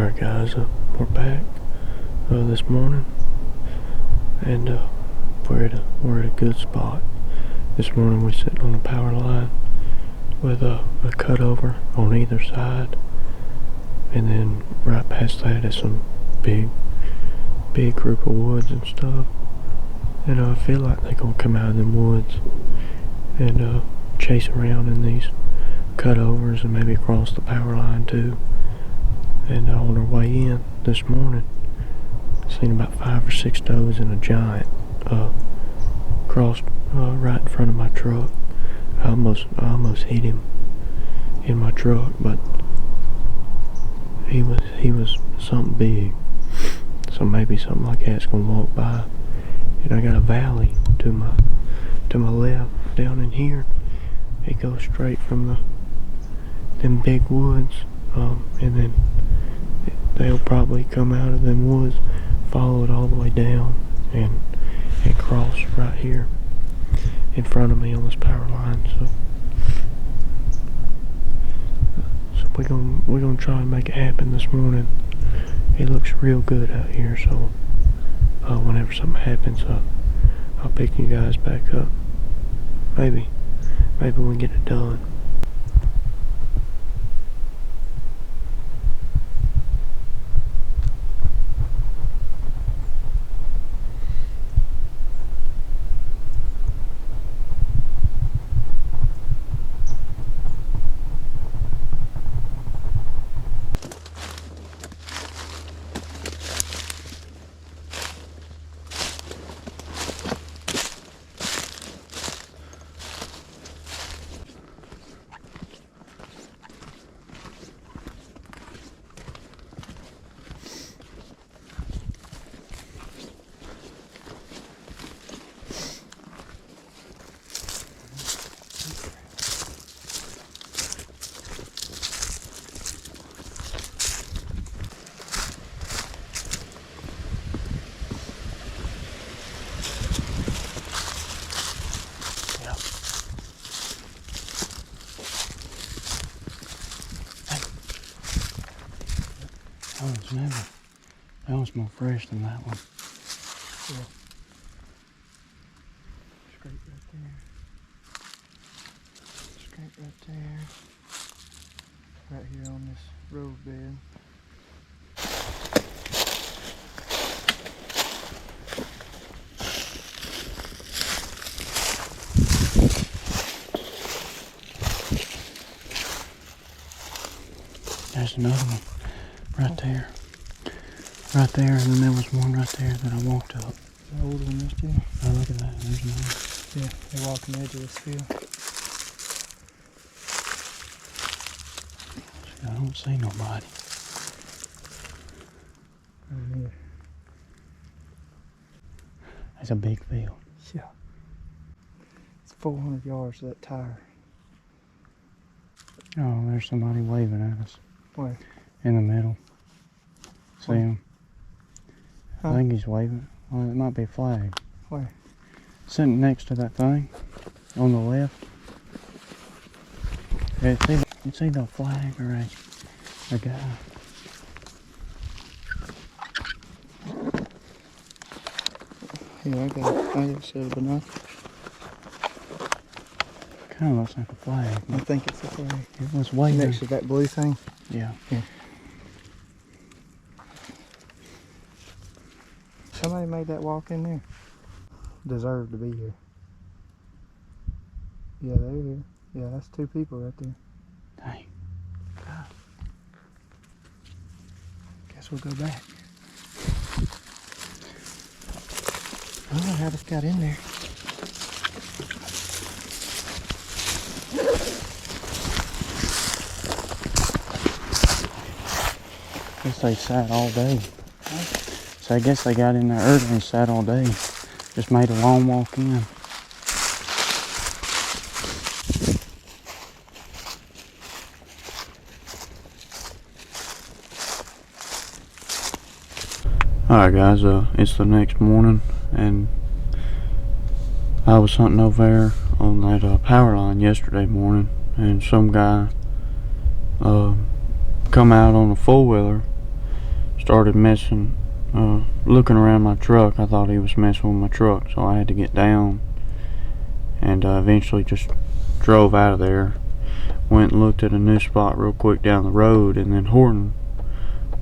Alright guys, we're back this morning, and we're at a good spot. This morning we're sitting on a power line with a cutover on either side, and then right past that is some big group of woods and stuff. And I feel like they're gonna come out of them woods and chase around in these cutovers and maybe cross the power line too. And on our way in this morning, seen about 5 or 6 does and a giant crossed right in front of my truck. I almost hit him in my truck, but he was something big. So maybe something like that's gonna walk by. And I got a valley to my left down in here. It goes straight from them big woods, and then they'll probably come out of them woods, follow it all the way down, and cross right here in front of me on this power line. So we're gonna try and make it happen this morning. It looks real good out here, so whenever something happens, I'll pick you guys back up. Maybe we can get it done. That one's more fresh than that one. Yeah. Scrape right there. Scrape right there. Right here on this road bed. There's another one. Right there. Right there, and then there was one right there that I walked up. The old one, this too? Oh, look at that. There's another. Yeah, they walk on the edge of this field. I don't see nobody. Right here. That's a big field. Yeah. It's 400 yards to that tire. Oh, there's somebody waving at us. Where? In the middle. See him? Huh? I think he's waving. Well, it might be a flag. Where? Sitting next to that thing on the left. It's either a flag or a guy. Yeah, I got a set of binoculars. Kind of looks like a flag. I think it's a flag. It was waving. Next to that blue thing? Yeah. Yeah. Somebody made that walk in there. Deserved to be here. Yeah, they're here. Yeah, that's 2 people right there. Dang. God. Guess we'll go back. I don't know how this got in there. I guess they sat all day. So I guess they got in there early and sat all day. Just made a long walk in. Alright guys, it's the next morning, and I was hunting over there on that power line yesterday morning, and some guy come out on a four-wheeler started messing, looking around my truck. I thought he was messing with my truck, so I had to get down, and eventually just drove out of there. Went and looked at a new spot real quick down the road, and then Horton,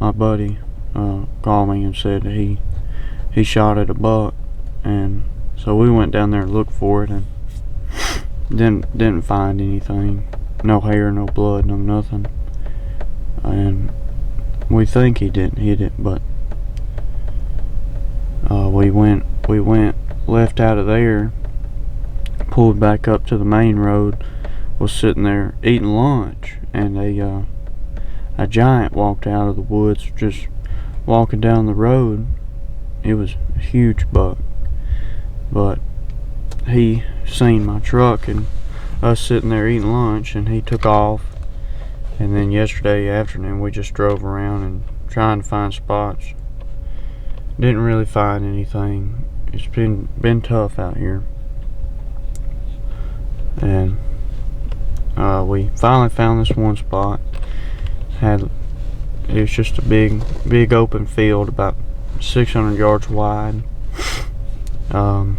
my buddy, called me and said that he shot at a buck, and so we went down there and looked for it, and didn't find anything. No hair, no blood, no nothing. And we think he didn't hit it, but we went left out of there, pulled back up to the main road, was sitting there eating lunch, and a giant walked out of the woods, just walking down the road. It was a huge buck, but he seen my truck and us sitting there eating lunch, and he took off. And then yesterday afternoon we just drove around and trying to find spots. Didn't really find anything. It's been tough out here, and we finally found this one spot. It was just a big open field, about 600 yards wide. So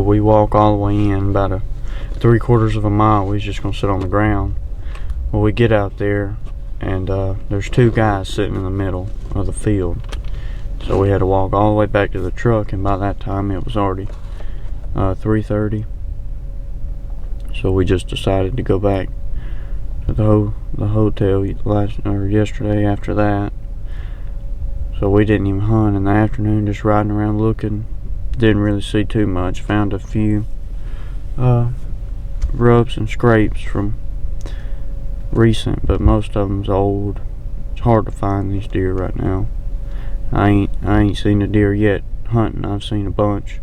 we walk all the way in, about a 3/4 of a mile. We was just gonna sit on the ground. Well, we get out there, and there's two guys sitting in the middle of the field. So we had to walk all the way back to the truck, and by that time it was already 3:30. So we just decided to go back to the hotel yesterday after that. So we didn't even hunt in the afternoon, just riding around looking. Didn't really see too much. Found a few rubs and scrapes from recent, but most of them's old. It's hard to find these deer right now. I ain't seen a deer yet hunting. I've seen a bunch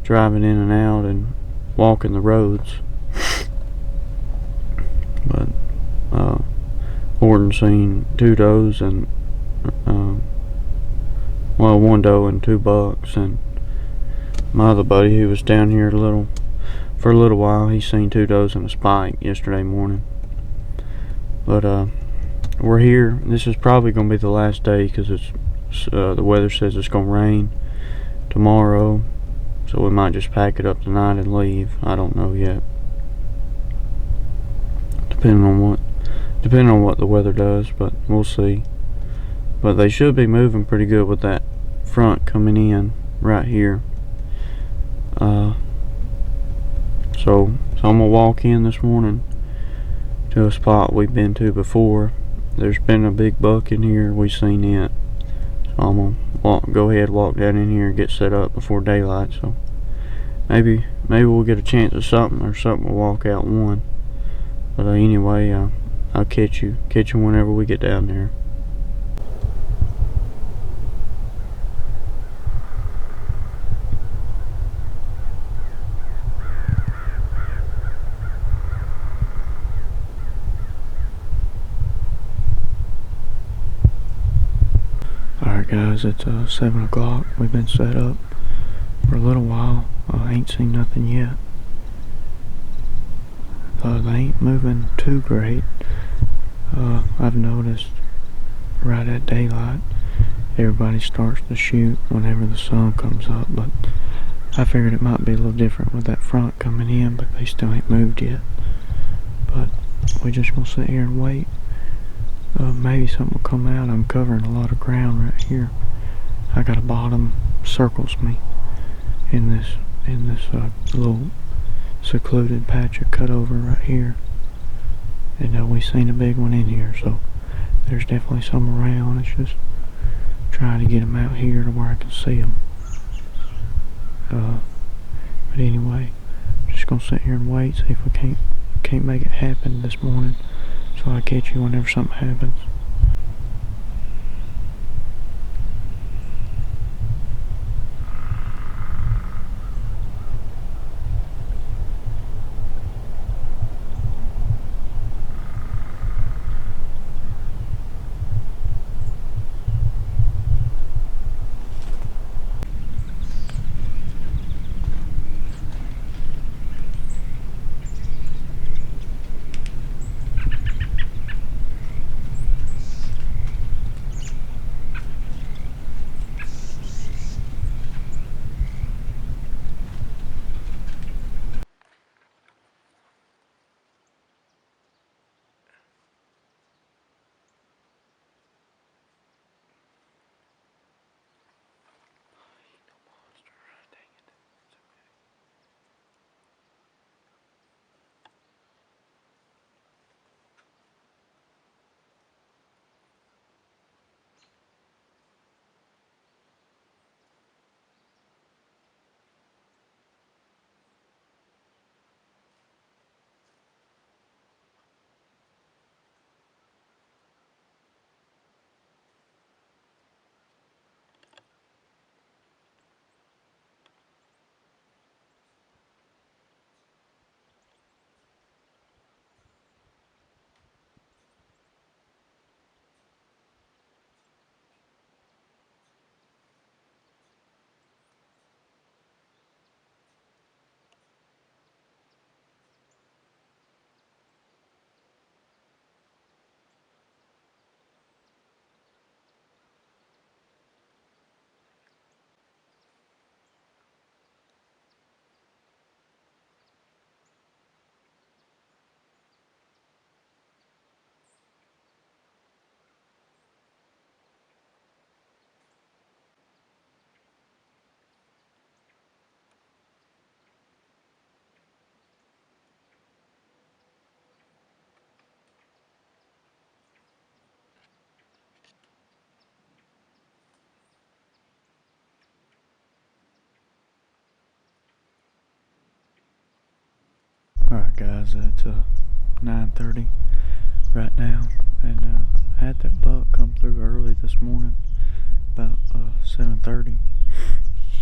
driving in and out and walking the roads. But Horton seen 2 does and well, 1 doe and 2 bucks, and my other buddy who was down here for a little while, he seen 2 does and a spike yesterday morning. But we're here. This is probably gonna be the last day, because it's the weather says it's gonna rain tomorrow, so we might just pack it up tonight and leave. I don't know yet, depending on what the weather does, but we'll see. But they should be moving pretty good with that front coming in right here. So I'm gonna walk in this morning to a spot we've been to before. There's been a big buck in here. We seen it. So I'm gonna go ahead, walk down in here and get set up before daylight. So maybe we'll get a chance at something, or something will walk out one. But anyway, I'll catch you whenever we get down there. Alright guys, it's 7 o'clock. We've been set up for a little while. I ain't seen nothing yet. They ain't moving too great. I've noticed right at daylight everybody starts to shoot whenever the sun comes up, but I figured it might be a little different with that front coming in, but they still ain't moved yet. But we just gonna sit here and wait. Maybe something will come out. I'm covering a lot of ground right here. I got a bottom circles me in this little secluded patch of cutover right here, and we seen a big one in here, so there's definitely some around. It's just trying to get them out here to where I can see them. But anyway, just gonna sit here and wait, see if we can't make it happen this morning. So I'll catch you whenever something happens. Alright guys, it's 9:30 right now, and I had that buck come through early this morning, about 7:30.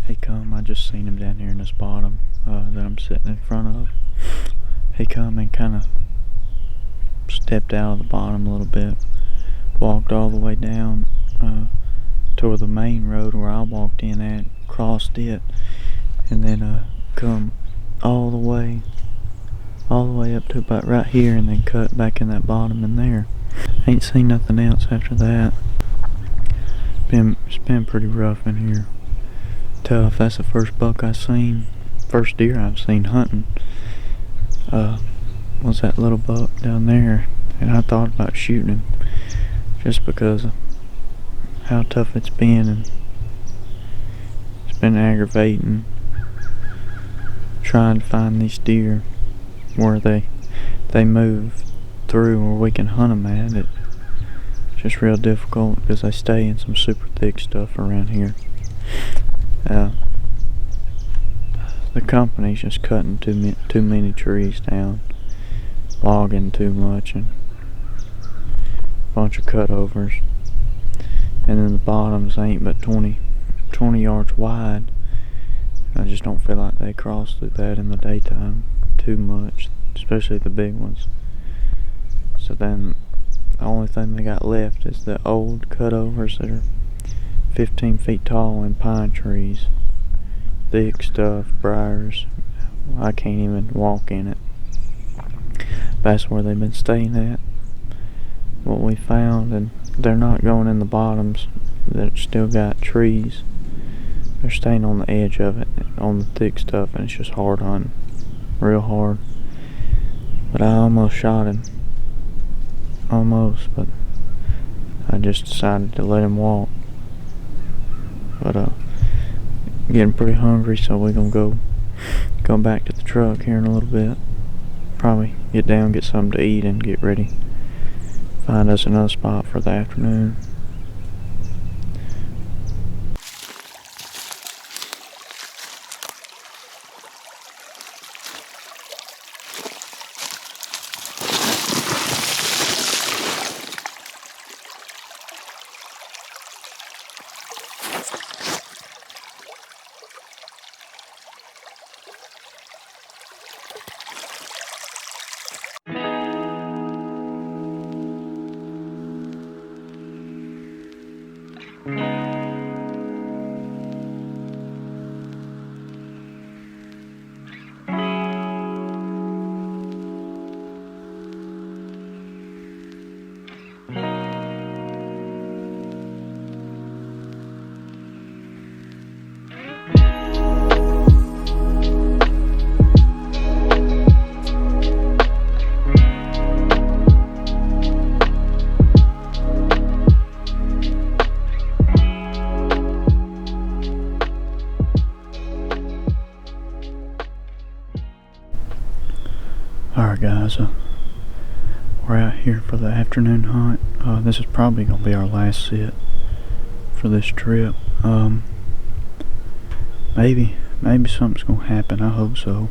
He come, I just seen him down here in this bottom that I'm sitting in front of. He come and kind of stepped out of the bottom a little bit, walked all the way down toward the main road where I walked in at, crossed it, and then come all the way up to about right here, and then cut back in that bottom in there. Ain't seen nothing else after that. It's been pretty rough in here. Tough. That's the first buck I seen, first deer I've seen hunting. Was that little buck down there, and I thought about shooting him just because of how tough it's been, and it's been aggravating trying to find these deer where they move through where we can hunt them at. It's just real difficult because they stay in some super thick stuff around here. The company's just cutting too many trees down, logging too much, and a bunch of cutovers. And then the bottoms ain't but 20 yards wide. I just don't feel like they cross through that in the daytime too much, especially the big ones. So then the only thing they got left is the old cutovers that are 15 feet tall in pine trees. Thick stuff, briars. I can't even walk in it. That's where they've been staying at. What we found, and they're not going in the bottoms that still got trees. They're staying on the edge of it, on the thick stuff, and it's just hard hunting. Real hard. But I almost shot him. Almost, but I just decided to let him walk. But getting pretty hungry, so we're gonna go back to the truck here in a little bit. Probably get down, get something to eat, and get ready. Find us another spot for the afternoon. Alright guys, we're out here for the afternoon hunt. This is probably going to be our last sit for this trip. Maybe something's going to happen, I hope so.